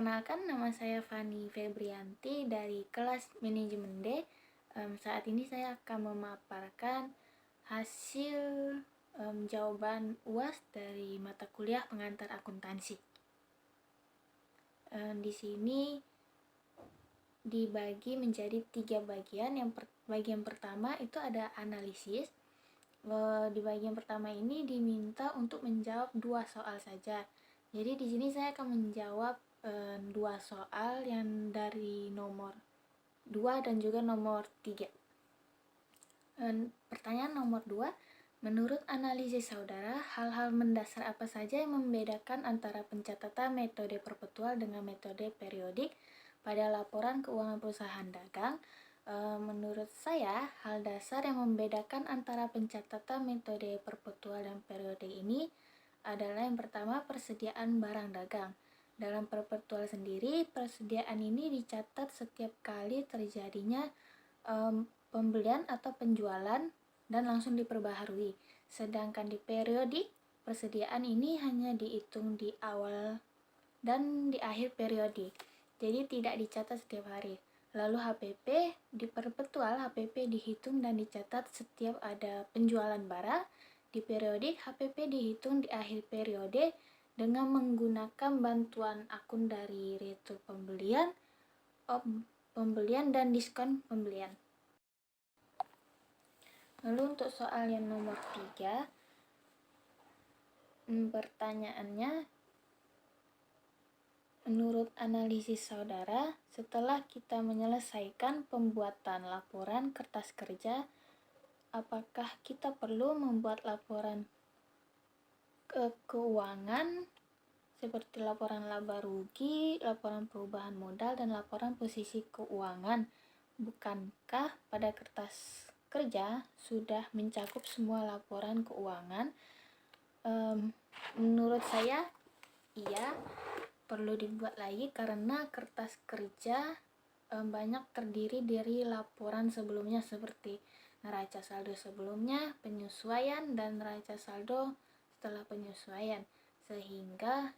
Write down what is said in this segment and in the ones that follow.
Perkenalkan, nama saya Fani Febrianti dari kelas Manajemen D. Saat ini saya akan memaparkan hasil jawaban UAS dari mata kuliah pengantar akuntansi. Di sini dibagi menjadi 3 bagian. Bagian pertama itu ada analisis. Di bagian pertama ini diminta untuk menjawab 2 soal saja. Jadi di sini saya akan menjawab 2 soal yang dari nomor 2 dan juga nomor 3. Pertanyaan nomor 2, menurut analisis saudara, hal-hal mendasar apa saja yang membedakan antara pencatatan metode perpetual dengan metode periodik pada laporan keuangan perusahaan dagang? Menurut saya, hal dasar yang membedakan antara pencatatan metode perpetual dan periodik ini adalah yang pertama, persediaan barang dagang. Dalam perpetual sendiri, persediaan ini dicatat setiap kali terjadinya pembelian atau penjualan dan langsung diperbaharui. Sedangkan di periodik, persediaan ini hanya dihitung di awal dan di akhir periodik, jadi tidak dicatat setiap hari. Lalu HPP, di perpetual HPP dihitung dan dicatat setiap ada penjualan barang. Di periodik, HPP dihitung di akhir periode dengan menggunakan bantuan akun dari retur pembelian, dan diskon pembelian. Lalu untuk soal yang nomor 3, pertanyaannya, menurut analisis saudara, setelah kita menyelesaikan pembuatan laporan kertas kerja, apakah kita perlu membuat laporan keuangan seperti laporan laba rugi, laporan perubahan modal, dan laporan posisi keuangan? Bukankah pada kertas kerja sudah mencakup semua laporan keuangan? Menurut saya, iya, perlu dibuat lagi karena kertas kerja banyak terdiri dari laporan sebelumnya seperti neraca saldo sebelumnya, penyesuaian, dan neraca saldo setelah penyesuaian, sehingga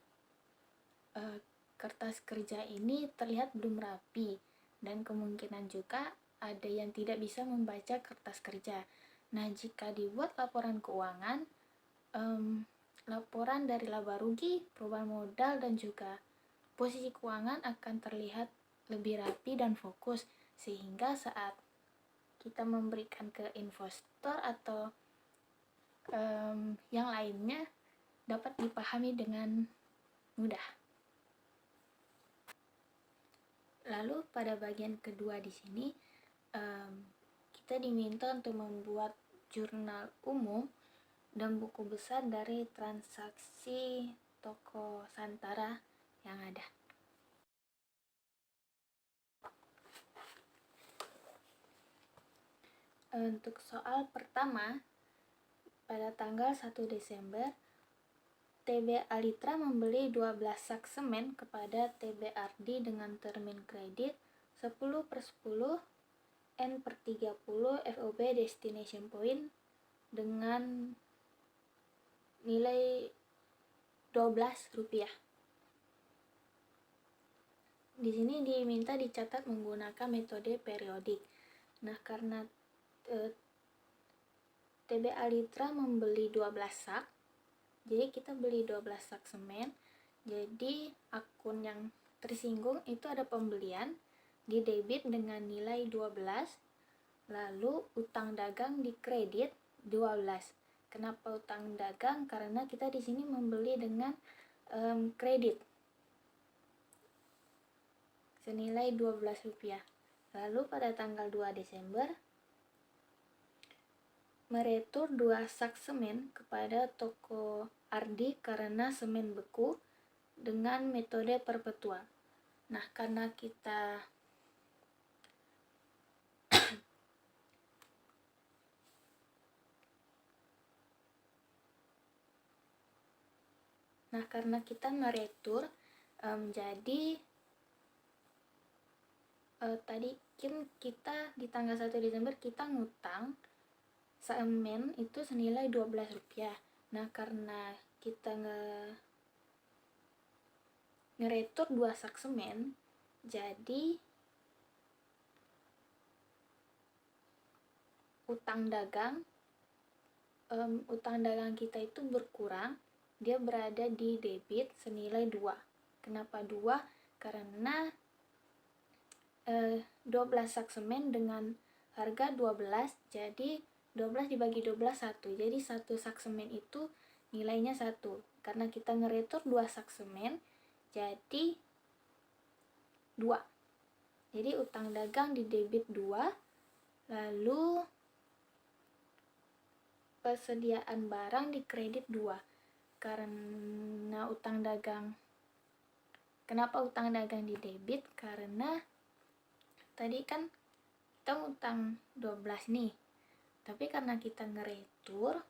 kertas kerja ini terlihat belum rapi dan kemungkinan juga ada yang tidak bisa membaca kertas kerja. Nah, jika dibuat laporan keuangan, laporan dari laba rugi, perubahan modal, dan juga posisi keuangan akan terlihat lebih rapi dan fokus, sehingga saat kita memberikan ke investor atau yang lainnya dapat dipahami dengan mudah. Lalu pada bagian kedua di sini kita diminta untuk membuat jurnal umum dan buku besar dari transaksi toko Santara yang ada. Untuk soal pertama, pada tanggal 1 Desember, TB Alitra membeli 12 sak semen kepada TB Ardi dengan termin kredit 10/10 N/30 FOB Destination Point dengan nilai Rp12. Di sini diminta dicatat menggunakan metode periodik. Nah, karena TB Alitra membeli 12 sak, jadi kita beli 12 sak semen. Jadi akun yang tersinggung itu ada pembelian, di debit dengan nilai 12, lalu utang dagang di kredit 12. Kenapa utang dagang? Karena kita di sini membeli dengan kredit senilai Rp12. Lalu pada tanggal 2 Desember meretur 2 sak semen kepada toko Ardi karena semen beku dengan metode perpetual. Nah, karena kita meretur, jadi tadi kita di tanggal 1 Desember kita ngutang semen itu senilai Rp12. Nah, karena kita ngeretur 2 sak semen, jadi utang dagang kita itu berkurang, dia berada di debit senilai 2. Kenapa 2? Karena 12 sak semen dengan harga 12, jadi 12 dibagi 12 1. Jadi 1 sak semen itu nilainya 1. Karena kita ngeretur 2 sak semen, jadi 2. Jadi utang dagang di debit 2, lalu persediaan barang di kredit 2. Karena utang dagang, kenapa utang dagang di debit? Karena tadi kan kita utang 12 nih, tapi karena kita ngeretur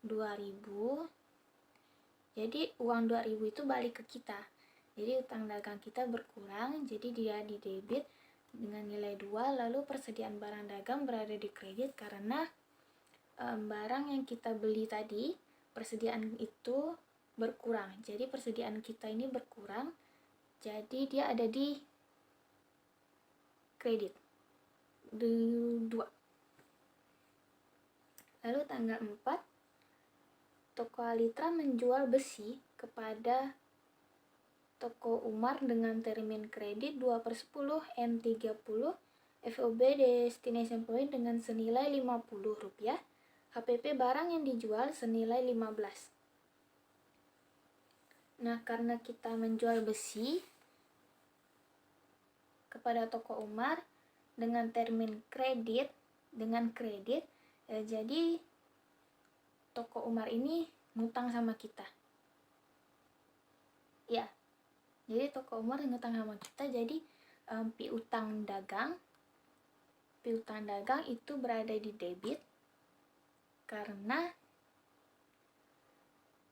2000, jadi uang 2000 itu balik ke kita. Jadi utang dagang kita berkurang, jadi dia di debit dengan nilai 2, lalu persediaan barang dagang berada di kredit karena barang yang kita beli tadi, persediaan itu berkurang. Jadi persediaan kita ini berkurang, jadi dia ada di kredit 2. Lalu tanggal 4, Toko Alitra menjual besi kepada Toko Umar dengan termin kredit 2/10 N30 FOB destination point dengan senilai Rp50. HPP barang yang dijual senilai 15. Nah, karena kita menjual besi kepada Toko Umar dengan termin kredit, jadi Toko Umar ini ngutang sama kita. Ya, jadi Toko Umar ngutang sama kita, jadi piutang dagang itu berada di debit karena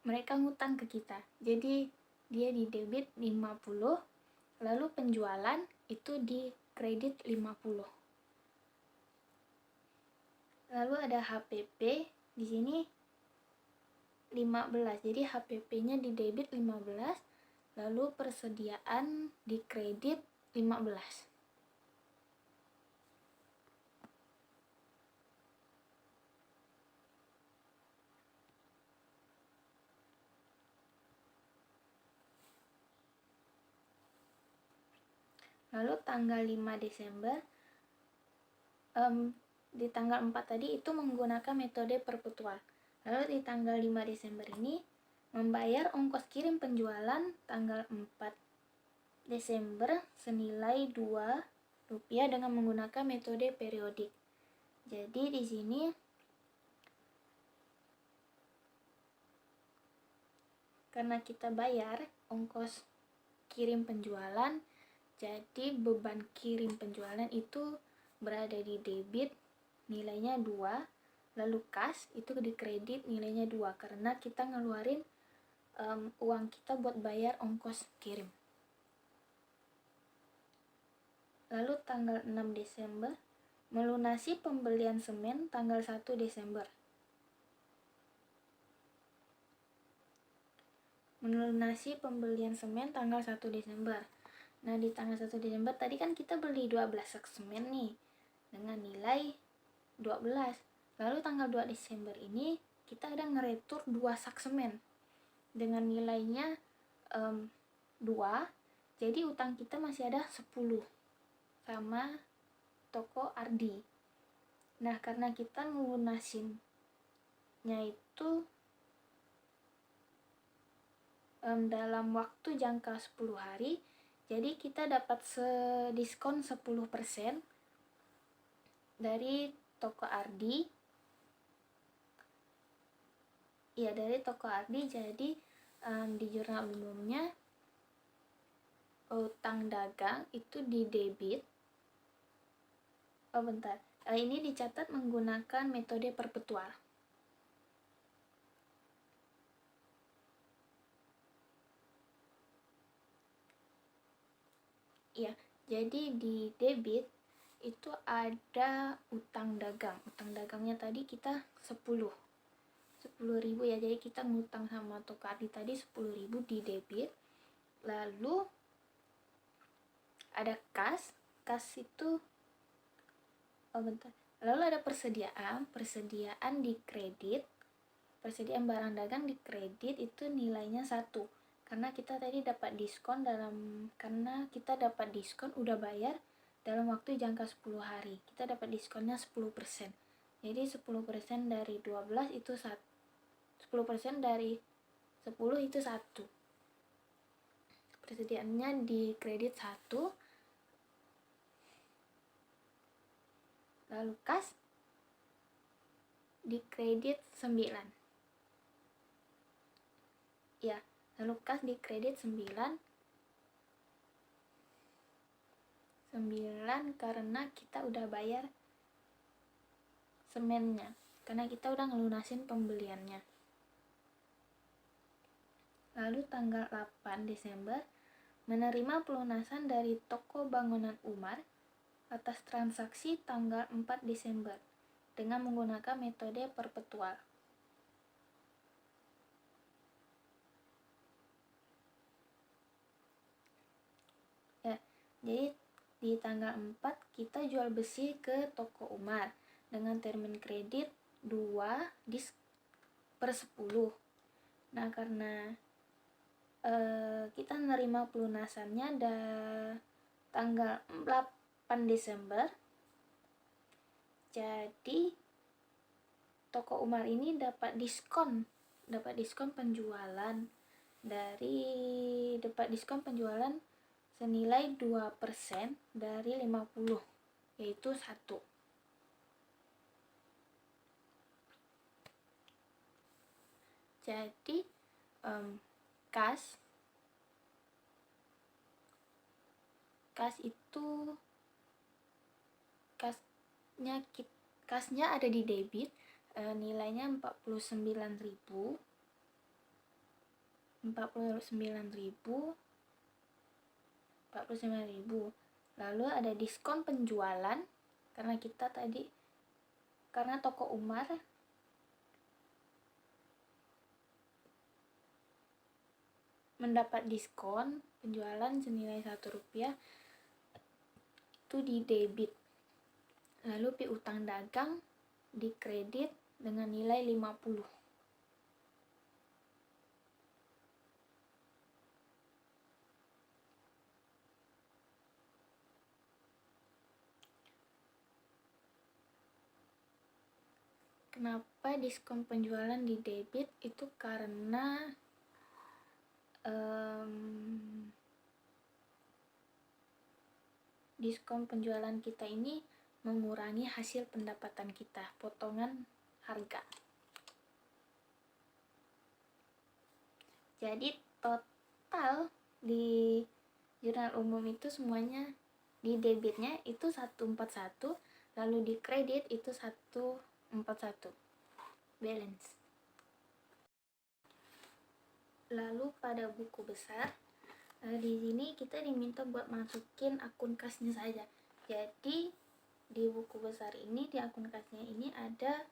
mereka ngutang ke kita. Jadi dia di debit 50, lalu penjualan itu di kredit 50. Lalu ada HPP di sini 15. Jadi HPP-nya di debit 15, lalu persediaan di kredit 15. Lalu tanggal 5 Desember, di tanggal 4 tadi itu menggunakan metode perpetual. Lalu di tanggal 5 Desember ini membayar ongkos kirim penjualan tanggal 4 Desember senilai Rp2 dengan menggunakan metode periodik. Jadi di sini karena kita bayar ongkos kirim penjualan, jadi beban kirim penjualan itu berada di debit nilainya 2, lalu kas itu di kredit nilainya 2 karena kita ngeluarin uang kita buat bayar ongkos kirim. Lalu tanggal 6 Desember melunasi pembelian semen tanggal 1 Desember. Melunasi pembelian semen tanggal 1 Desember. Nah, di tanggal 1 Desember tadi kan kita beli 12 sak semen nih dengan nilai 12. Lalu tanggal 2 Desember ini kita ada ngeretur 2 sak semen dengan nilainya 2. Jadi utang kita masih ada 10 sama Toko Ardi. Nah, karena kita ngelunasinnya itu dalam waktu jangka 10 hari, jadi kita dapat diskon 10% dari Toko Ardi. Ya, dari Toko Ardi. Jadi di jurnal umumnya utang dagang itu di debit. Ini dicatat menggunakan metode perpetual. Ya, jadi di debit itu ada utang dagang. Utang dagangnya tadi kita 10.000 ya. Jadi kita ngutang sama Toko Ardi tadi 10.000 di debit. Lalu ada kas itu lalu ada persediaan di kredit. Persediaan barang dagang di kredit itu nilainya 1, karena kita tadi dapat diskon karena kita dapat diskon udah bayar dalam waktu jangka 10 hari. Kita dapat diskonnya 10%. Jadi 10% dari 12 itu 10% dari 10 itu 1. Persediaannya di kredit 1. Lalu kas di kredit 9. Ya, lalu kas di kredit 9 karena kita udah bayar semennya, karena kita udah ngelunasin pembeliannya. Lalu tanggal 8 Desember menerima pelunasan dari toko bangunan Umar atas transaksi tanggal 4 Desember dengan menggunakan metode perpetual. Ya, jadi di tanggal 4 kita jual besi ke toko Umar dengan termin kredit 2/10. Nah, karena kita nerima pelunasannya tanggal 8 Desember, jadi toko Umar ini dapat diskon penjualan senilai 2% dari 50, yaitu 1. Jadi kasnya ada di debit, nilainya 49.000. Lalu ada diskon penjualan karena toko Umar mendapat diskon penjualan senilai Rp1 itu di debit. Lalu piutang dagang di kredit dengan nilai 50. Kenapa diskon penjualan di debit? Itu karena diskon penjualan kita ini mengurangi hasil pendapatan kita, potongan harga. Jadi total di jurnal umum itu semuanya di debitnya itu 141, lalu di kredit itu 141 balance. Lalu pada buku besar, di sini kita diminta buat masukin akun kasnya saja. Jadi di buku besar ini, di akun kasnya ini ada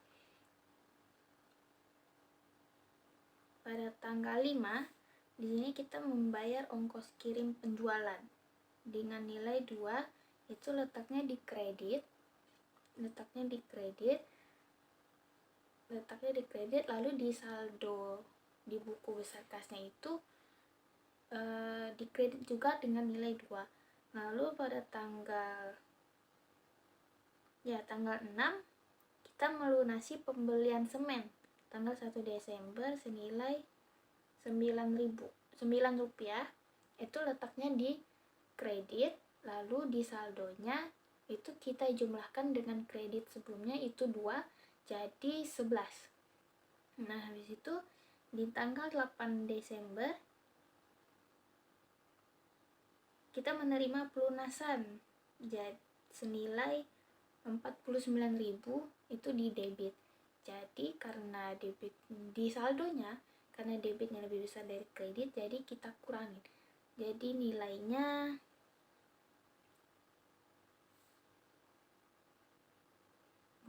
pada tanggal 5, di sini kita membayar ongkos kirim penjualan dengan nilai 2, itu letaknya di kredit, lalu di saldo di buku besar kasnya itu di kredit juga dengan nilai 2. Lalu pada tanggal 6 kita melunasi pembelian semen tanggal 1 Desember senilai Rp9, itu letaknya di kredit, lalu di saldonya itu kita jumlahkan dengan kredit sebelumnya itu 2, jadi 11. Nah, habis itu di tanggal 8 Desember kita menerima pelunasan senilai 49.000 itu di debit. Jadi karena debit di saldonya, karena debitnya lebih besar dari kredit, jadi kita kurangin. Jadi nilainya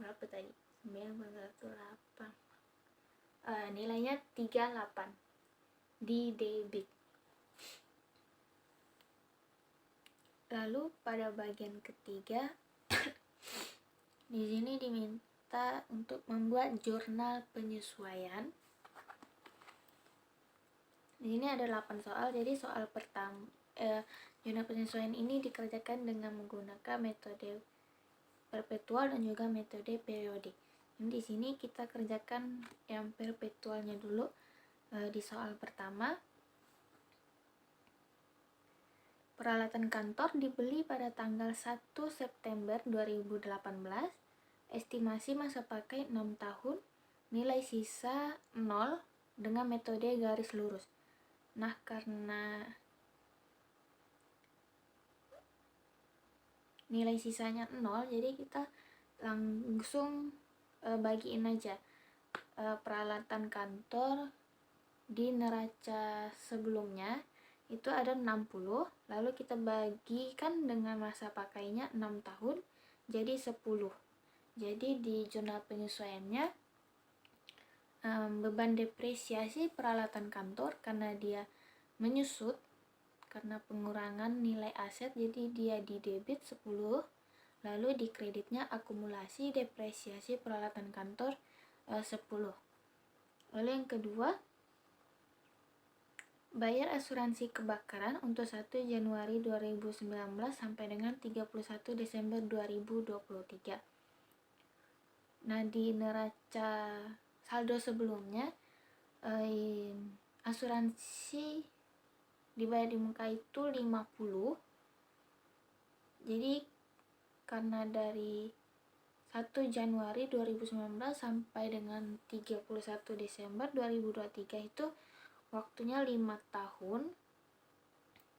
berapa tadi? 9,18. Nilainya 38 di debit. Lalu pada bagian ketiga di sini diminta untuk membuat jurnal penyesuaian. Di sini ada 8 soal. Jadi soal pertama, jurnal penyesuaian ini dikerjakan dengan menggunakan metode perpetual dan juga metode periodik. Di sini kita kerjakan yang perpetualnya dulu. Di soal pertama, peralatan kantor dibeli pada tanggal 1 September 2018, estimasi masa pakai 6 tahun, nilai sisa 0 dengan metode garis lurus. Nah, karena nilai sisanya 0, jadi kita langsung bagiin aja peralatan kantor di neraca sebelumnya itu ada 60, lalu kita bagikan dengan masa pakainya 6 tahun, jadi 10. Jadi di jurnal penyesuaiannya beban depresiasi peralatan kantor karena dia menyusut karena pengurangan nilai aset, jadi dia di debit 10, lalu di kreditnya akumulasi depresiasi peralatan kantor 10. Lalu yang kedua, bayar asuransi kebakaran untuk 1 Januari 2019 sampai dengan 31 Desember 2023. Nah, di neraca saldo sebelumnya asuransi dibayar di muka itu 50. Jadi karena dari 1 Januari 2019 sampai dengan 31 Desember 2023 itu waktunya 5 tahun,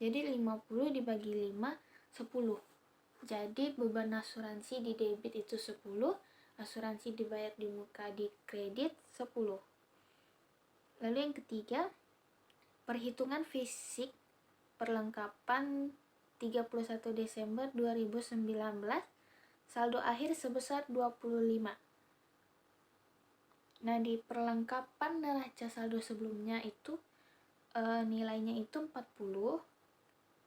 jadi 50 dibagi 5, 10. Jadi beban asuransi di debit itu 10, asuransi dibayar di muka di kredit 10. Lalu yang ketiga, perhitungan fisik perlengkapan 31 Desember 2019, saldo akhir sebesar 25. Nah, di perlengkapan neraca saldo sebelumnya itu nilainya itu 40,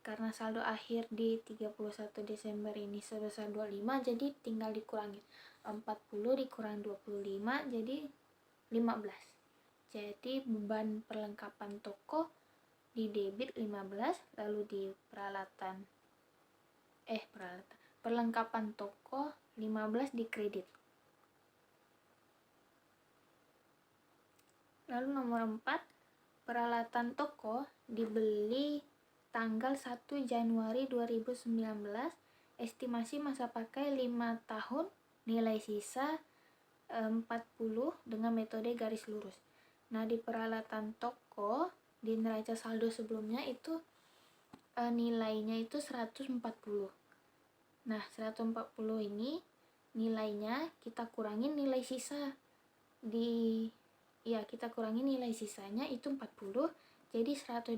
karena saldo akhir di 31 Desember ini sebesar 25, jadi tinggal dikurangi 40 dikurang 25, jadi 15. Jadi beban perlengkapan toko di debit 15, lalu di perlengkapan toko 15 di kredit. Lalu nomor 4, peralatan toko dibeli tanggal 1 Januari 2019, estimasi masa pakai 5 tahun, nilai sisa 40 dengan metode garis lurus. Nah, di peralatan toko di neraca saldo sebelumnya itu nilainya itu 140. Nah, 140 ini nilainya kita kurangin nilai sisa kita kurangin nilai sisanya itu 40, jadi 120.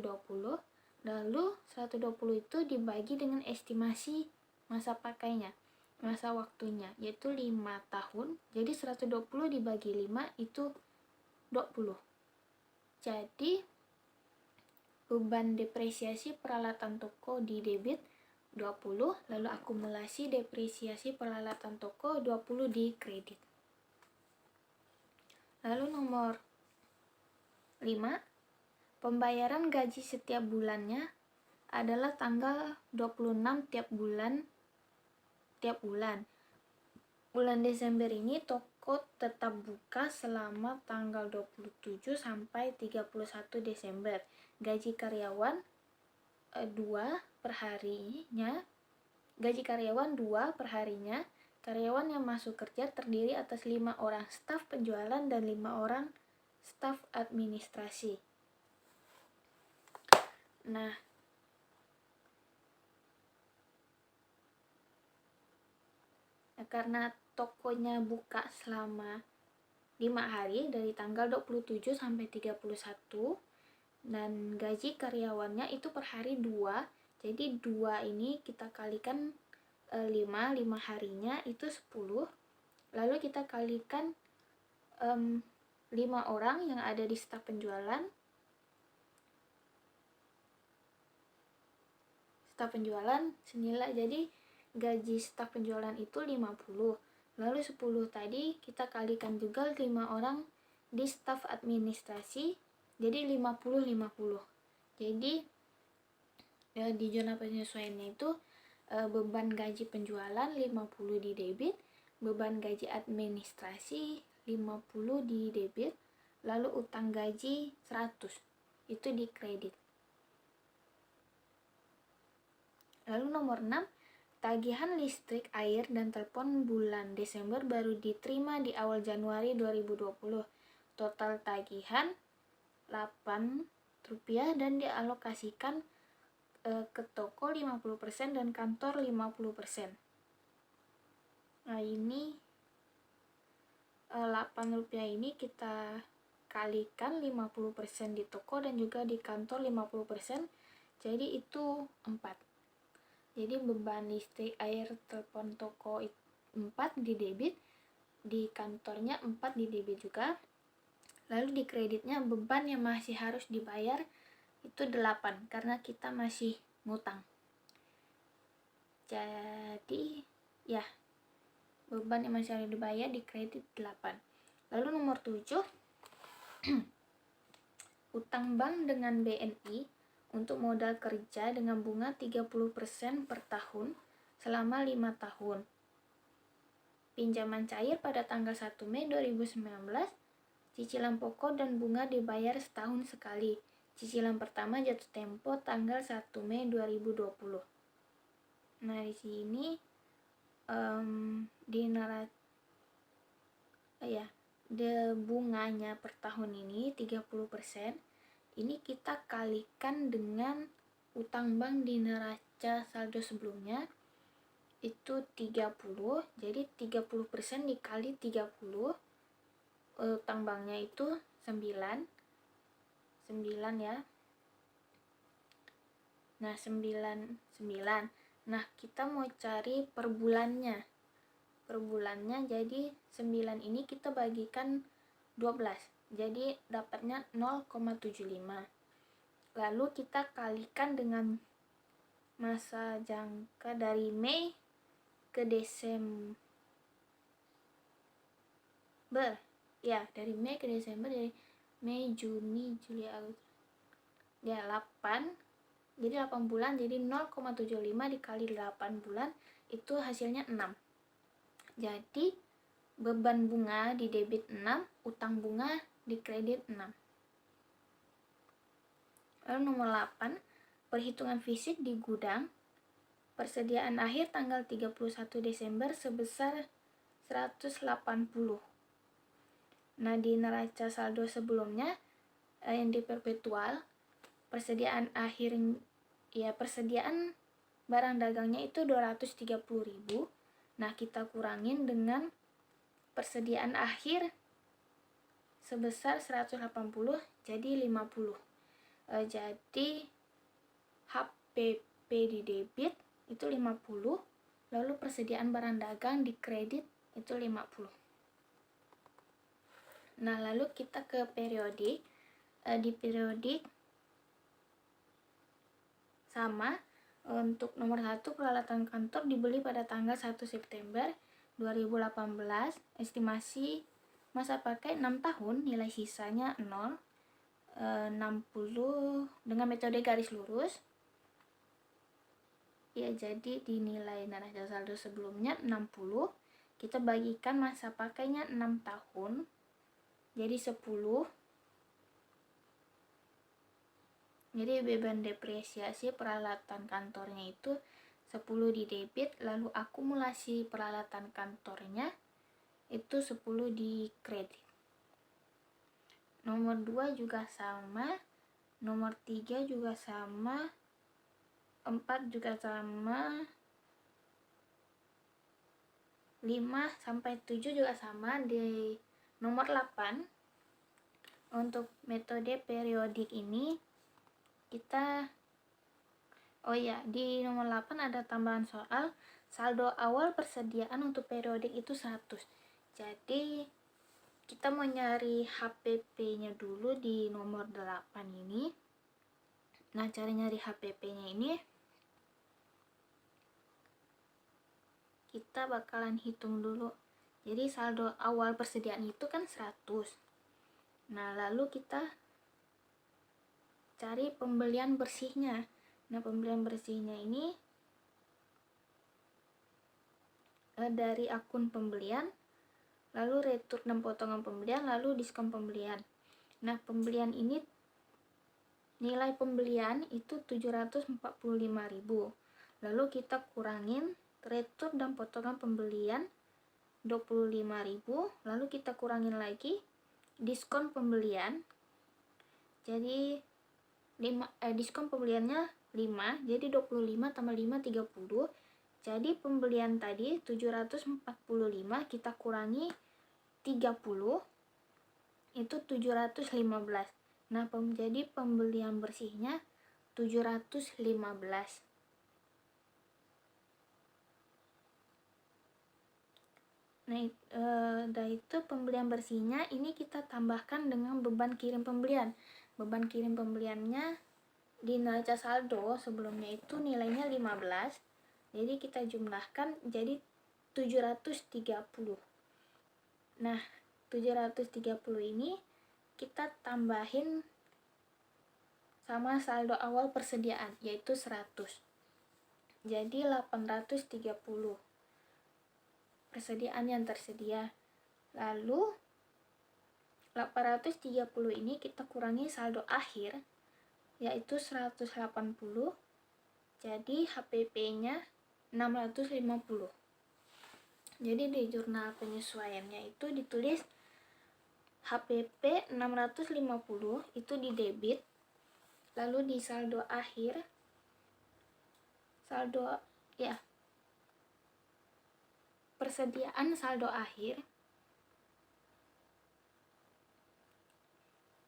Lalu 120 itu dibagi dengan estimasi masa pakainya, masa waktunya, yaitu 5 tahun. Jadi 120 dibagi 5 itu 20. Jadi beban depresiasi peralatan toko di debit 20, lalu akumulasi depresiasi peralatan toko 20 di kredit. Lalu nomor 5, pembayaran gaji setiap bulannya adalah tanggal 26 tiap bulan. Bulan Desember ini toko tetap buka selama tanggal 27 sampai 31 Desember. Gaji karyawan 2 per harinya. Karyawan yang masuk kerja terdiri atas 5 orang staf penjualan dan 5 orang staf administrasi. Nah, karena tokonya buka selama 5 hari dari tanggal 27 sampai 31 dan gaji karyawannya itu per hari 2, jadi 2 ini kita kalikan 5 harinya itu 10, lalu kita kalikan 5 orang yang ada di staf penjualan staf penjualan senilai, jadi gaji staf penjualan itu 50. Lalu 10 tadi kita kalikan juga 5 orang di staf administrasi, jadi 50-50. Jadi di zona penyesuaiannya itu beban gaji penjualan 50 di debit, beban gaji administrasi 50 di debit, lalu utang gaji 100 itu di kredit. Lalu nomor 6, tagihan listrik, air, dan telepon bulan Desember baru diterima di awal Januari 2020. Total tagihan Rp8 dan dialokasikan ke toko 50% dan kantor 50%. Nah, ini Rp8 ini kita kalikan 50% di toko dan juga di kantor 50%, jadi itu 4. Jadi beban listrik, air, telepon, toko 4 di debit, di kantornya 4 di debit juga. Lalu di kreditnya beban yang masih harus dibayar itu 8 karena kita masih ngutang. Jadi ya, beban yang masih harus dibayar di kredit 8. Lalu nomor 7, utang bank dengan BNI untuk modal kerja dengan bunga 30% per tahun selama 5 tahun. Pinjaman cair pada tanggal 1 Mei 2019, cicilan pokok dan bunga dibayar setahun sekali. Cicilan pertama jatuh tempo tanggal 1 Mei 2020. Nah, di sini bunganya per tahun ini 30%. Ini kita kalikan dengan utang bank di neraca saldo sebelumnya itu 30. Jadi 30% dikali 30, utang banknya itu 9 ya. Nah, 9. Nah, kita mau cari per bulannya. Per bulannya, jadi 9 ini kita bagikan 12. Jadi dapatnya 0,75. Lalu kita kalikan dengan masa jangka dari Mei ke Desember. Ya, dari Mei ke Desember, dari Mei, Juni, Juli, Agustus. Ya, 8. Jadi 8 bulan, jadi 0,75 dikali 8 bulan itu hasilnya 6. Jadi beban bunga di debit 6, utang bunga di kredit 6. Lalu nomor 8, perhitungan fisik di gudang. Persediaan akhir tanggal 31 Desember sebesar 180. Nah, di neraca saldo sebelumnya yang di perpetual, persediaan barang dagangnya itu 230.000. Nah, kita kurangin dengan persediaan akhir sebesar 180, jadi 50. Jadi HPP di debit itu 50, lalu persediaan barang dagang di kredit itu 50. Nah, lalu kita ke periodik. Di periodik sama, untuk nomor 1 peralatan kantor dibeli pada tanggal 1 September 2018, estimasi masa pakai 6 tahun, nilai sisanya 0, 60 dengan metode garis lurus. Ya, jadi dinilai neraca saldo sebelumnya 60, kita bagikan masa pakainya 6 tahun, jadi 10. Jadi beban depresiasi peralatan kantornya itu 10 di debit, lalu akumulasi peralatan kantornya itu 10 di kredit. Nomor 2 juga sama, nomor 3 juga sama, 4 juga sama, 5 sampai 7 juga sama. Di nomor 8 untuk metode periodik ini kita di nomor 8 ada tambahan soal. Saldo awal persediaan untuk periodik itu 100. Jadi kita mau nyari HPP-nya dulu di nomor 8 ini. Nah, cara nyari HPP-nya ini kita bakalan hitung dulu. Jadi saldo awal persediaan itu kan 100. Nah, lalu kita cari pembelian bersihnya. Nah, pembelian bersihnya ini dari akun pembelian, lalu retur dan potongan pembelian, lalu diskon pembelian. Nah, pembelian ini nilai pembelian itu 745.000. Lalu kita kurangin retur dan potongan pembelian 25.000, lalu kita kurangin lagi diskon pembelian. Jadi diskon pembeliannya 5, jadi 25 tambah 5 30. Jadi pembelian tadi 745 kita kurangi 30 itu 715. Nah, jadi pembelian bersihnya 715. Nah, dari itu pembelian bersihnya ini kita tambahkan dengan beban kirim pembelian. Beban kirim pembeliannya di neraca saldo sebelumnya itu nilainya 15. Jadi kita jumlahkan jadi 730. Nah, 730 ini kita tambahin sama saldo awal persediaan yaitu 100. Jadi 830 persediaan yang tersedia. Lalu 830 ini kita kurangi saldo akhir yaitu 180. Jadi HPP-nya 650. Jadi di jurnal penyesuaiannya itu ditulis HPP 650 itu di debit. Lalu di saldo akhir persediaan saldo akhir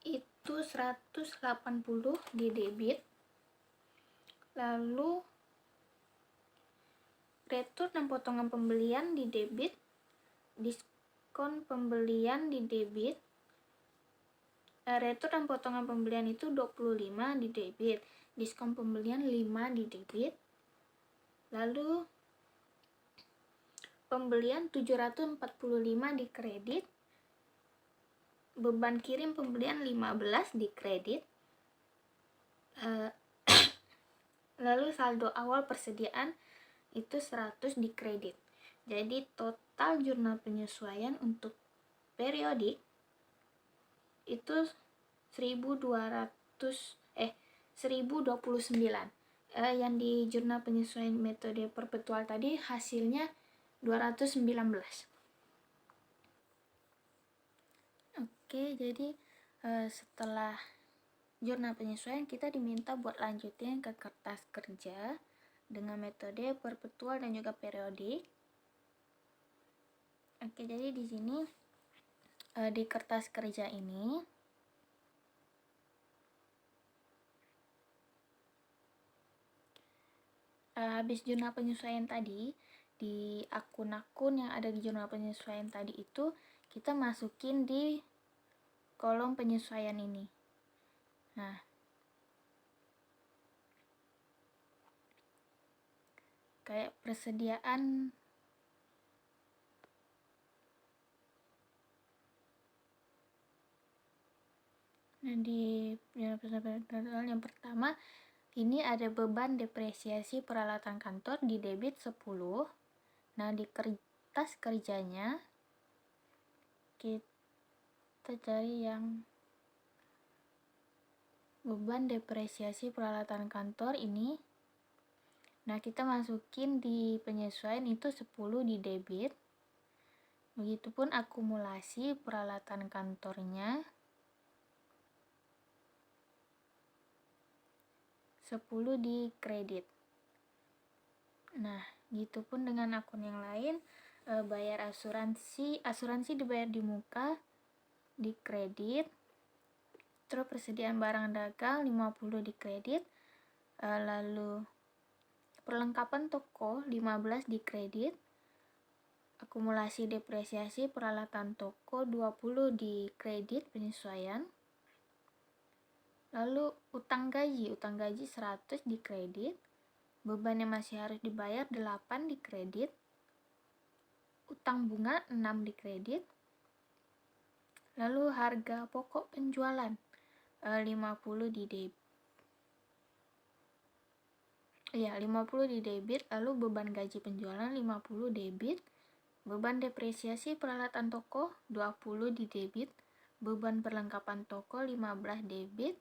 itu 180 di debit. Lalu retur dan potongan pembelian di debit, diskon pembelian di debit. Retur dan potongan pembelian itu 25 di debit, diskon pembelian 5 di debit. Lalu pembelian 745 di kredit, beban kirim pembelian 15 di kredit. Lalu saldo awal persediaan itu 100 di kredit. Jadi total jurnal penyesuaian untuk periodik itu 1029. Yang di jurnal penyesuaian metode perpetual tadi hasilnya 219. Oke, jadi setelah jurnal penyesuaian kita diminta buat lanjutin ke kertas kerja dengan metode perpetual dan juga periodik. Oke, jadi di sini di kertas kerja ini habis jurnal penyesuaian tadi, di akun-akun yang ada di jurnal penyesuaian tadi itu kita masukin di kolom penyesuaian ini. Nah, kayak persediaan di yang pertama ini ada beban depresiasi peralatan kantor di debit 10. Nah, di kertas kerjanya kita cari yang beban depresiasi peralatan kantor ini. Nah, kita masukin di penyesuaian itu 10 di debit. Begitupun akumulasi peralatan kantornya 10 di kredit. Nah, gitupun dengan akun yang lain, bayar asuransi dibayar di muka di kredit. Terus persediaan barang dagang 50 di kredit. Lalu perlengkapan toko 15 di kredit. Akumulasi depresiasi peralatan toko 20 di kredit penyesuaian. Lalu utang gaji 100 di kredit. Beban yang masih harus dibayar 8 di kredit. utang bunga 6 di kredit. Lalu harga pokok penjualan 50 di debit. 50 di debit, lalu beban gaji penjualan 50 debit, beban depresiasi peralatan toko 20 di debit, beban perlengkapan toko 15 debit,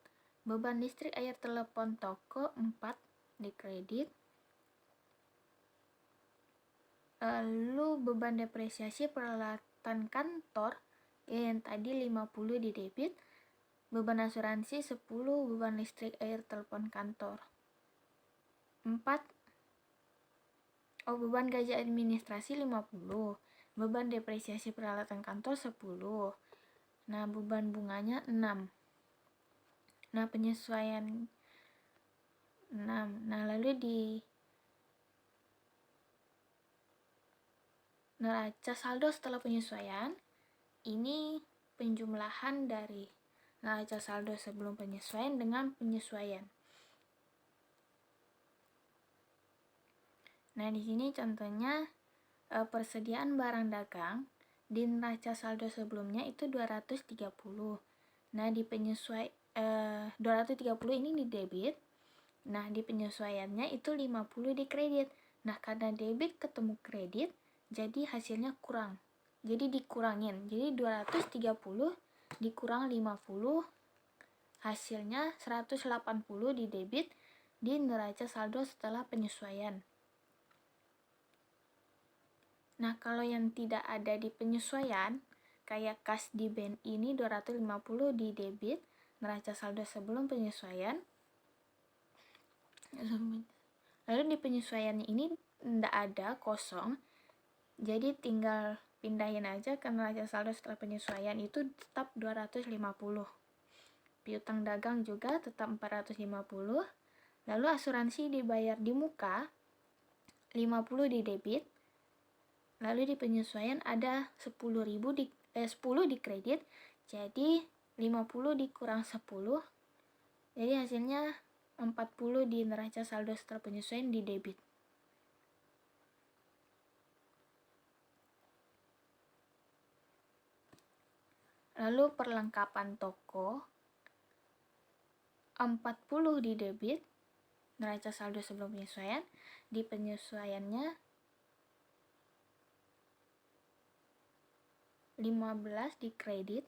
beban listrik air telepon toko 4 di kredit. Lalu beban depresiasi peralatan kantor yang tadi 50 di debit, beban asuransi 10, beban listrik air telepon kantor 4. Beban gaji administrasi 50, beban depresiasi peralatan kantor 10. Nah, beban bunganya 6. Nah, penyesuaian 6. Nah, lalu di neraca saldo setelah penyesuaian, ini penjumlahan dari neraca saldo sebelum penyesuaian dengan penyesuaian. Nah, di sini contohnya persediaan barang dagang di neraca saldo sebelumnya itu 230. Nah, di 230 ini di debit. Nah, di penyesuaiannya itu 50 di kredit. Nah, karena debit ketemu kredit, jadi hasilnya kurang. Jadi dikurangin. Jadi 230 dikurang 50, hasilnya 180 di debit di neraca saldo setelah penyesuaian. Nah, kalau yang tidak ada di penyesuaian, kayak kas di BNI ini 250 di debit, neraca saldo sebelum penyesuaian. Lalu di penyesuaiannya ini tidak ada, kosong. Jadi tinggal pindahin aja ke neraca saldo setelah penyesuaian, itu tetap 250. Piutang dagang juga tetap 450. Lalu asuransi dibayar di muka 50 di debit. Lalu di penyesuaian ada 10 di kredit. Jadi 50 dikurang 10. Jadi hasilnya 40 di neraca saldo setelah penyesuaian di debit. Lalu perlengkapan toko 40 di debit, neraca saldo sebelum penyesuaian. Di penyesuaiannya 15 di kredit.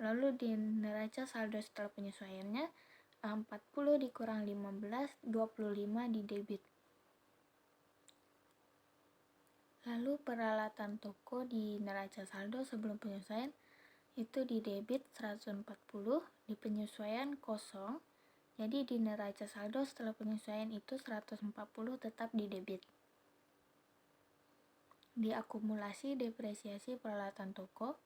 Lalu di neraca saldo setelah penyesuaiannya 40 dikurang 15, 25 di debit. Lalu peralatan toko di neraca saldo sebelum penyesuaian itu di debit 140, di penyesuaian kosong. Jadi di neraca saldo setelah penyesuaian itu 140 tetap di debit. Di akumulasi depresiasi peralatan toko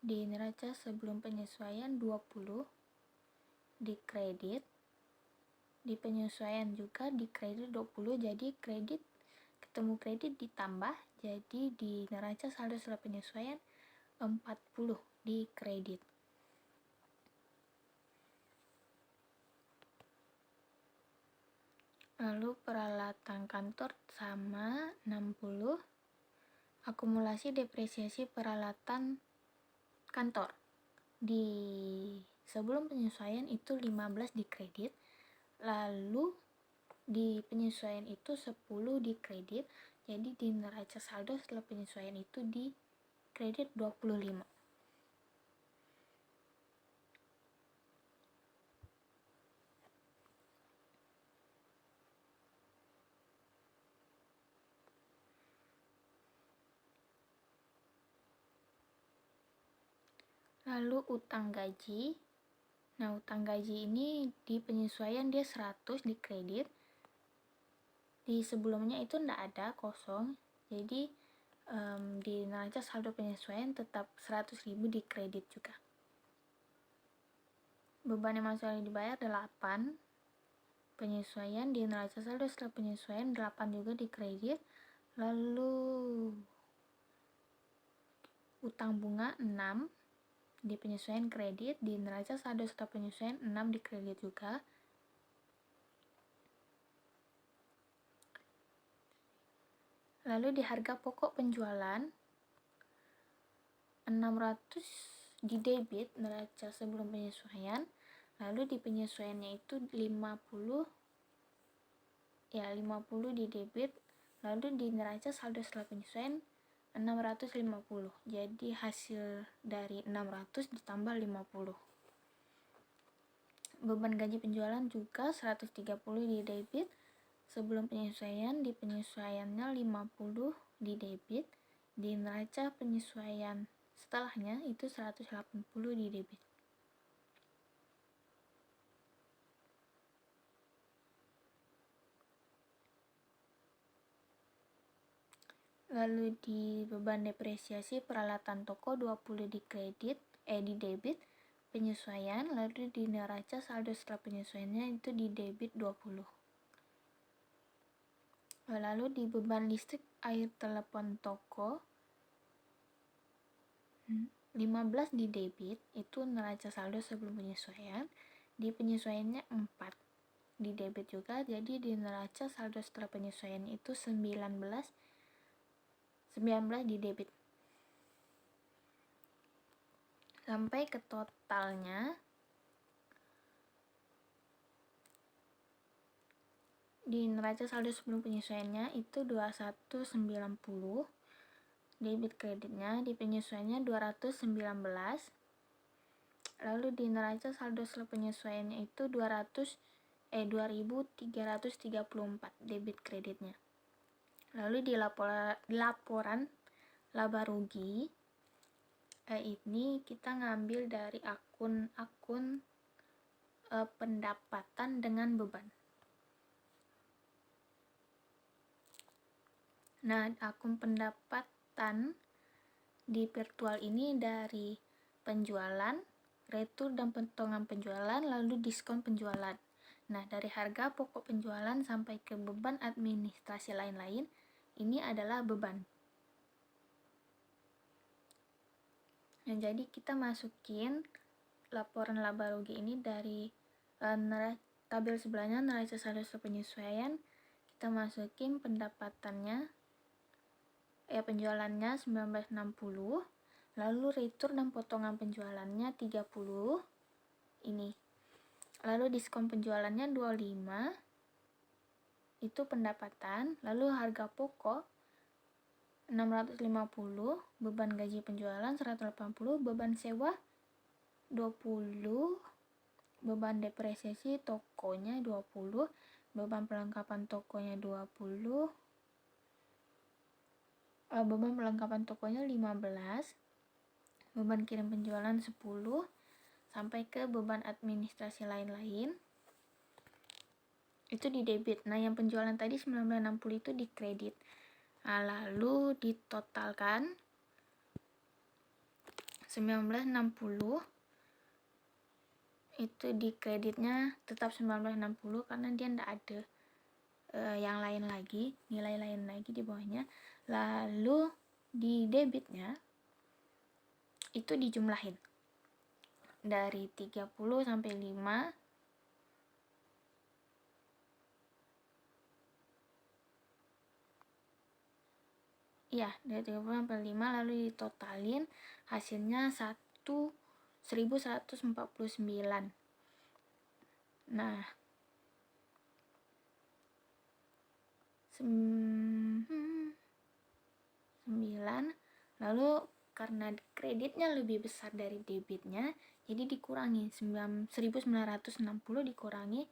di neraca sebelum penyesuaian 20 di kredit. Di penyesuaian juga di kredit 20, jadi kredit ketemu kredit ditambah, jadi di neraca saldo setelah penyesuaian 40 di kredit. Lalu peralatan kantor sama 60. Akumulasi depresiasi peralatan kantor di sebelum penyesuaian itu 15 di kredit. Lalu di penyesuaian itu 10 di kredit. Jadi di neraca saldo setelah penyesuaian itu di kredit 25. Lalu utang gaji. Nah, utang gaji ini di penyesuaian dia 100 di kredit. Di sebelumnya itu tidak ada, kosong. Jadi di neraca saldo penyesuaian tetap 100.000 di kredit juga. Beban yang masuk dibayar 8. Penyesuaian di neraca saldo setelah penyesuaian 8 juga di kredit. Lalu utang bunga 6 di penyesuaian kredit, di neraca saldo setelah penyesuaian 6 di kredit juga. Lalu di harga pokok penjualan 600 di debit neraca sebelum penyesuaian, lalu di penyesuaiannya itu 50 di debit, lalu di neraca saldo setelah penyesuaian 650. Jadi hasil dari 600 ditambah 50. Beban gaji penjualan juga 130 di debit sebelum penyesuaian, di penyesuaiannya 50 di debit, di neraca penyesuaian setelahnya itu 180 di debit. Lalu di beban depresiasi peralatan toko 20 di debit penyesuaian, lalu di neraca saldo setelah penyesuaiannya itu di debit 20. Lalu di beban listrik air telepon toko 15 di debit itu neraca saldo sebelum penyesuaian, di penyesuaiannya 4 di debit juga, jadi di neraca saldo setelah penyesuaian itu 19 di debit. Sampai ke totalnya di neraca saldo sebelum penyesuaiannya itu 2190, debit kreditnya di penyesuaiannya 219, lalu di neraca saldo setelah penyesuaiannya itu 2334 debit kreditnya. Lalu di laporan laba rugi ini kita ngambil dari akun pendapatan dengan beban. Nah, akun pendapatan di virtual ini dari penjualan, retur dan potongan penjualan, lalu diskon penjualan. Nah, dari harga pokok penjualan sampai ke beban administrasi lain-lain, ini adalah beban. Nah, jadi kita masukin laporan laba rugi ini dari tabel sebelahnya neraca saldo setelah penyesuaian, kita masukin pendapatannya penjualannya 1960, lalu retur dan potongan penjualannya 30 ini, lalu diskon penjualannya 25 itu pendapatan, lalu harga pokok 650, beban gaji penjualan 180, beban sewa 20, beban depresiasi tokonya 20, beban perlengkapan tokonya 20, beban perlengkapan tokonya 15, beban kirim penjualan 10, sampai ke beban administrasi lain-lain itu di debit. Nah, yang penjualan tadi 1960 itu di kredit. Nah, lalu ditotalkan 1960 itu di kreditnya tetap 1960 karena dia tidak ada yang lain lagi, nilai lain lagi di bawahnya. Lalu di debitnya itu dijumlahin dari 30 sampai 5, dari 30 sampai 5, lalu ditotalin hasilnya 1149. Nah, 9, lalu karena kreditnya lebih besar dari debitnya, jadi dikurangi 1960 dikurangi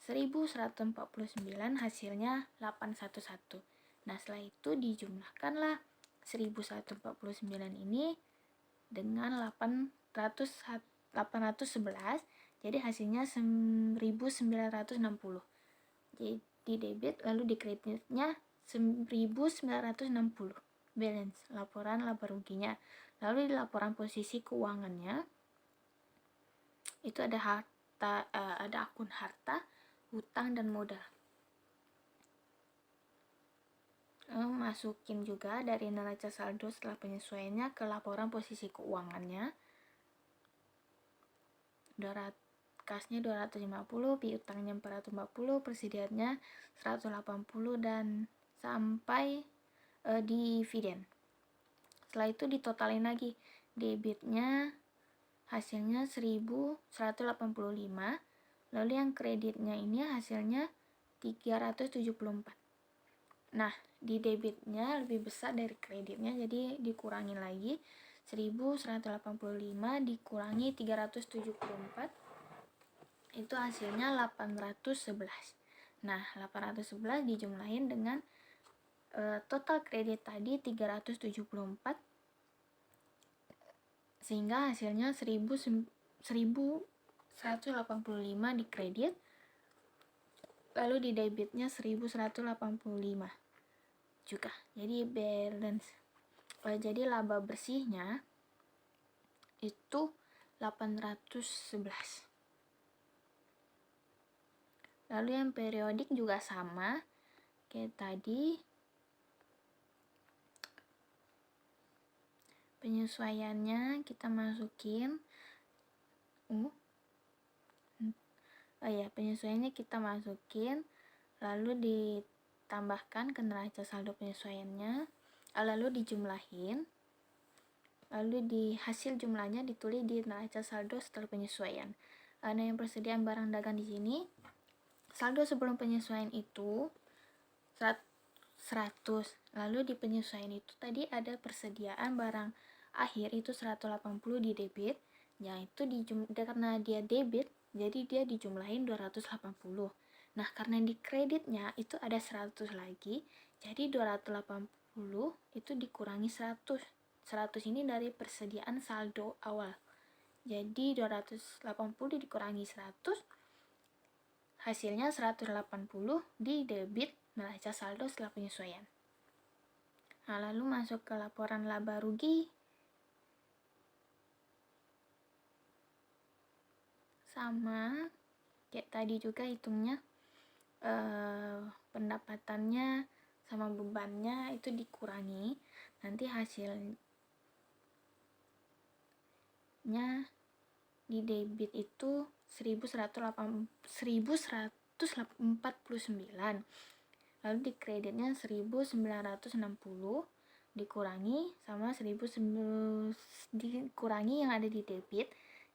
1149, hasilnya 811. Nah, setelah itu dijumlahkanlah 1149 ini dengan 811, jadi hasilnya 1960. Jadi di debit lalu di kreditnya 1960 balance laporan laba ruginya. Lalu di laporan posisi keuangannya itu ada akun harta, hutang dan modal. Masukin juga dari neraca saldo setelah penyesuaiannya ke laporan posisi keuangannya. Kasnya 250, piutangnya 440, persediaannya 180, dan sampai dividen. Setelah itu ditotalin lagi, debitnya hasilnya 1185, lalu yang kreditnya ini hasilnya 374. Nah, di debitnya lebih besar dari kreditnya, jadi dikurangin lagi, 1185 dikurangi 374, itu hasilnya 811. Nah, 811 dijumlahin dengan total kredit tadi 374, sehingga hasilnya 1185 di kredit, lalu di debitnya 1185 juga. Jadi balance. Jadi laba bersihnya itu 811. Lalu yang periodik juga sama kayak tadi. Penyesuaiannya kita masukin penyesuaiannya kita masukin, lalu ditambahkan ke neraca saldo penyesuaiannya, lalu dijumlahin, lalu di hasil jumlahnya ditulis di neraca saldo setelah penyesuaian. Nah, yang persediaan barang dagang di sini, saldo sebelum penyesuaian itu 100, lalu di penyesuaian itu tadi ada persediaan barang akhir itu 180 di debit, yaitu karena dia debit jadi dia dijumlahin 280. Nah, karena di kreditnya itu ada 100 lagi, jadi 280 itu dikurangi 100. 100 ini dari persediaan saldo awal. Jadi 280 dikurangi 100, hasilnya 180 di debit neraca saldo setelah penyesuaian. Nah, lalu masuk ke laporan laba rugi. Sama kayak tadi juga hitungnya, pendapatannya sama bebannya itu dikurangi, nanti hasilnya di debit itu 1149, lalu di kreditnya 1960 dikurangi sama dikurangi yang ada di debit,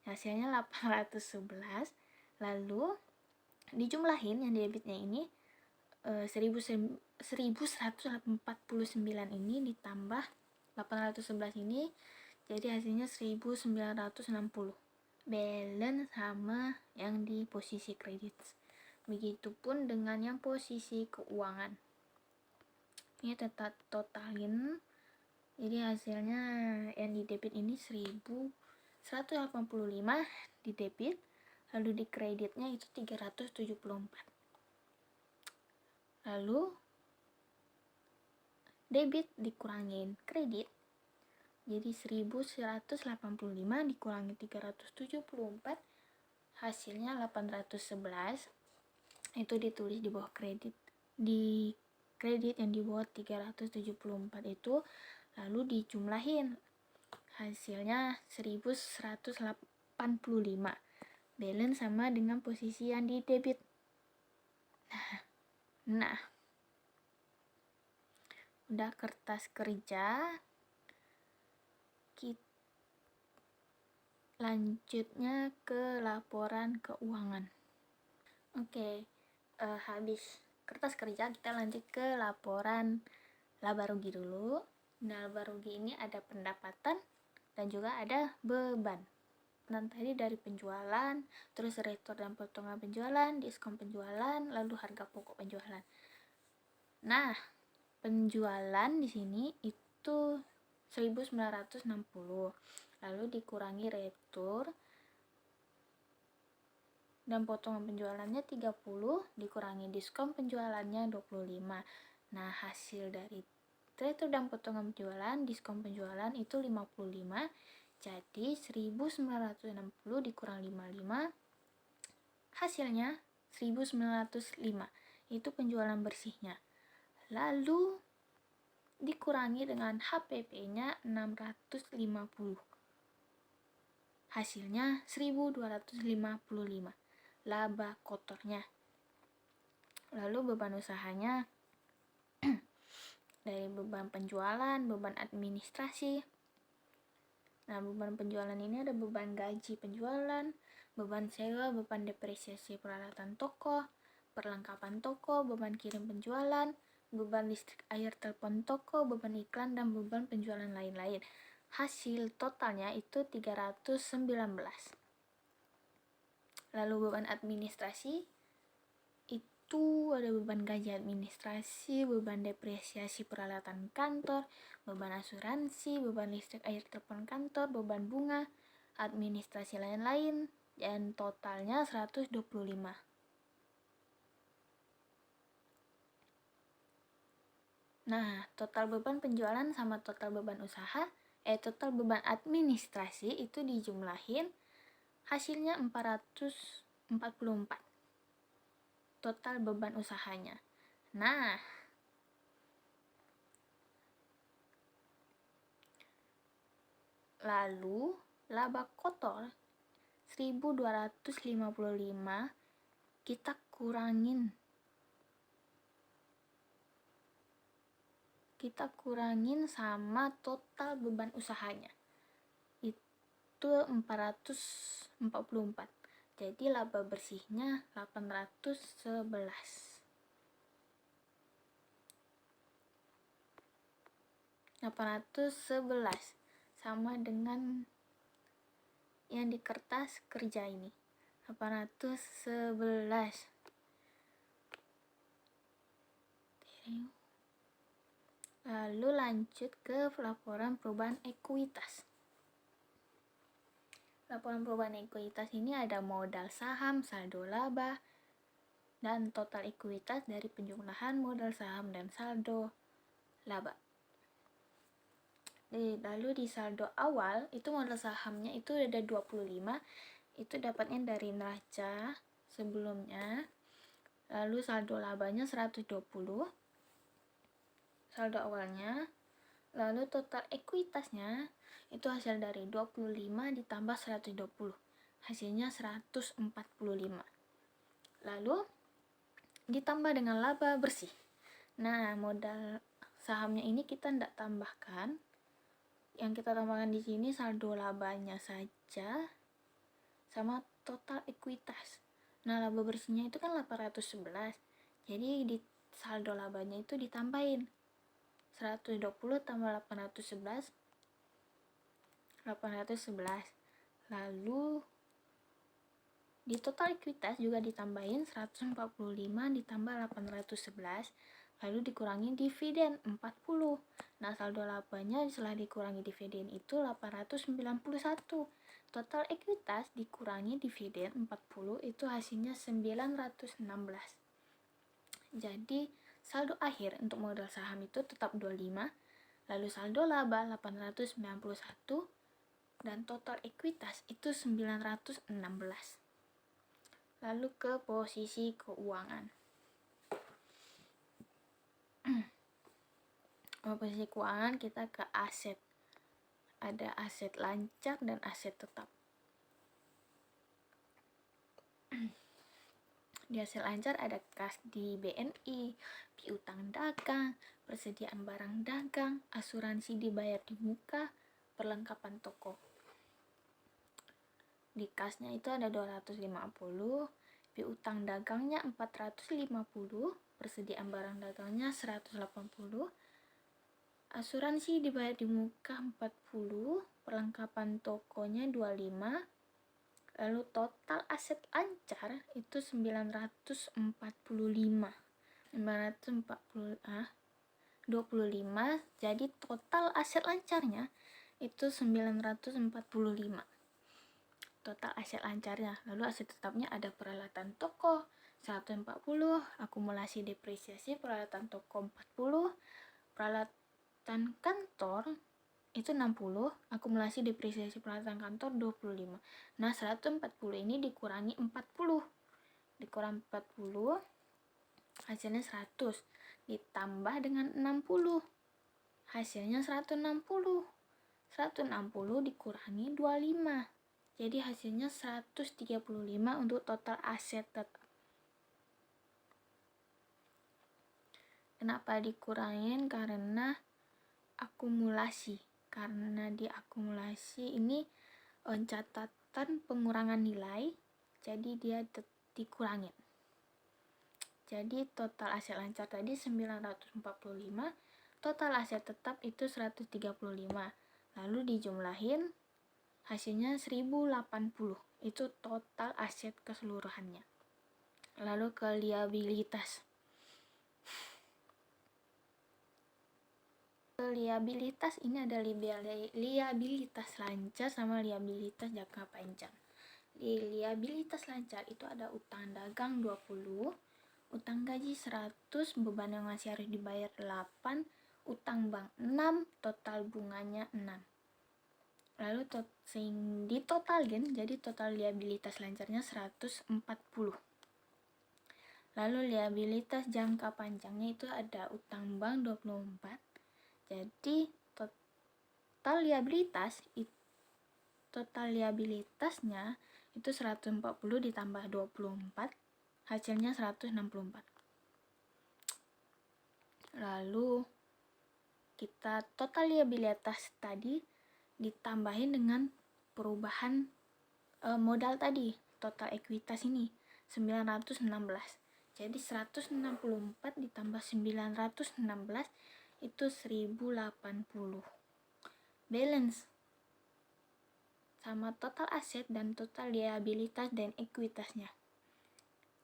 hasilnya 811, lalu dijumlahin yang debitnya ini 1149 ini ditambah 811 ini, jadi hasilnya 1960, balance sama yang di posisi kredit. Begitupun dengan yang posisi keuangan, ini tetap totalin, jadi hasilnya yang di debit ini 1185 di debit, lalu di kreditnya itu 374. Lalu debit dikurangin kredit, jadi 1185 dikurangi 374, hasilnya 811. Itu ditulis di bawah kredit. Di kredit yang di bawah 374 itu, lalu dijumlahin, hasilnya 1185, balance sama dengan posisi yang di debit. Nah, udah kertas kerja, kita lanjutnya ke laporan keuangan. Oke, habis kertas kerja kita lanjut ke laporan laba rugi dulu. Nah, laba rugi ini ada pendapatan dan juga ada beban. Dan tadi dari penjualan, terus retur dan potongan penjualan, diskon penjualan, lalu harga pokok penjualan. Nah, penjualan di sini itu 1960, lalu dikurangi retur dan potongan penjualannya 30, dikurangi diskon penjualannya 25. Nah, hasil dari retur dan potongan penjualan, diskon penjualan itu 55, jadi 1960 dikurang 55, hasilnya 1905, itu penjualan bersihnya. Lalu dikurangi dengan HPP-nya 650, hasilnya 1255, laba kotornya. Lalu beban usahanya dari beban penjualan, beban administrasi. Nah, beban penjualan ini ada beban gaji penjualan, beban sewa, beban depresiasi peralatan toko, perlengkapan toko, beban kirim penjualan, beban listrik air telepon toko, beban iklan, dan beban penjualan lain-lain. Hasil totalnya itu 319. Lalu beban administrasi itu ada beban gaji administrasi, beban depresiasi peralatan kantor, beban asuransi, beban listrik air telepon kantor, beban bunga, administrasi lain-lain, dan totalnya 125. Nah, total beban penjualan sama total beban usaha, total beban administrasi itu dijumlahin, hasilnya 444. Total beban usahanya. Nah, lalu laba kotor 1255 kita kurangin sama total beban usahanya. Itu 444. Jadi laba bersihnya 811. 811 sama dengan yang di kertas kerja ini. 811. Lalu lanjut ke laporan perubahan ekuitas. Laporan perubahan ekuitas ini ada modal saham, saldo laba, dan total ekuitas dari penjumlahan modal saham dan saldo laba. Lalu di saldo awal, itu modal sahamnya itu ada 25, itu dapatnya dari neraca sebelumnya. Lalu saldo labanya 120, saldo awalnya. Lalu total ekuitasnya itu hasil dari 25 ditambah 120, hasilnya 145. Lalu ditambah dengan laba bersih. Nah, modal sahamnya ini kita tidak tambahkan. Yang kita tambahkan di sini saldo labanya saja sama total ekuitas. Nah, laba bersihnya itu kan 811. Jadi di saldo labanya itu ditambahin 120 tambah 811. Lalu di total ekuitas juga ditambahin 145 ditambah 811, lalu dikurangi dividen 40. Nah, saldo labanya setelah dikurangi dividen itu 891. Total ekuitas dikurangi dividen 40 itu hasilnya 916. Jadi saldo akhir untuk modal saham itu tetap 25, lalu saldo laba 891, dan total ekuitas itu 916. Lalu ke posisi keuangan. Posisi keuangan kita ke aset. Ada aset lancar dan aset tetap. Di aset lancar ada kas di BNI, piutang dagang, persediaan barang dagang, asuransi dibayar di muka, perlengkapan toko. Di kasnya itu ada 250, piutang dagangnya 450, persediaan barang dagangnya 180, asuransi dibayar di muka 40, perlengkapan tokonya 25, lalu total aset lancar itu 945. 25, jadi total aset lancarnya itu 945. Total aset lancarnya. Lalu aset tetapnya ada peralatan toko 140, akumulasi depresiasi peralatan toko 40, peralatan kantor itu 60, akumulasi depresiasi peralatan kantor 25. Nah, 140 ini dikurangi 40. Dikurang 40 hasilnya 100, ditambah dengan 60 hasilnya 160. 160 dikurangi 25, jadi hasilnya 135 untuk total aset tetap. Kenapa dikurangin? Karena akumulasi. Karena diakumulasi ini catatan pengurangan nilai, jadi dia dikurangin. Jadi total aset lancar tadi 945, total aset tetap itu 135. Lalu dijumlahin hasilnya 1080. Itu total aset keseluruhannya. Lalu ke liabilitas. Liabilitas ini ada liabilitas lancar sama liabilitas jangka panjang. Di liabilitas lancar itu ada utang dagang 20, utang gaji 100, beban yang masih harus dibayar 8, utang bank 6, total bunganya 6. Lalu ditotalin, jadi total liabilitas lancarnya 140. Lalu liabilitas jangka panjangnya itu ada utang bank 24. Jadi total liabilitasnya itu 140 ditambah 24, hasilnya 164. Lalu kita total liabilitas tadi ditambahin dengan perubahan modal tadi, total ekuitas ini 916. Jadi 164 ditambah 916 itu 1080. Balance sama total aset dan total liabilitas dan ekuitasnya.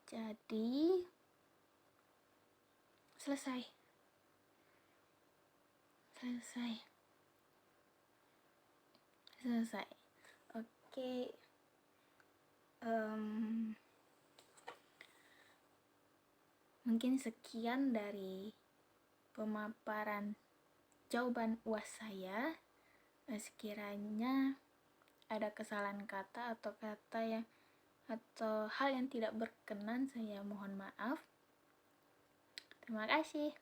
Jadi selesai. Oke. Mungkin sekian dari pemaparan jawaban UAS saya. Sekiranya ada kesalahan kata atau hal yang tidak berkenan, saya mohon maaf. Terima kasih.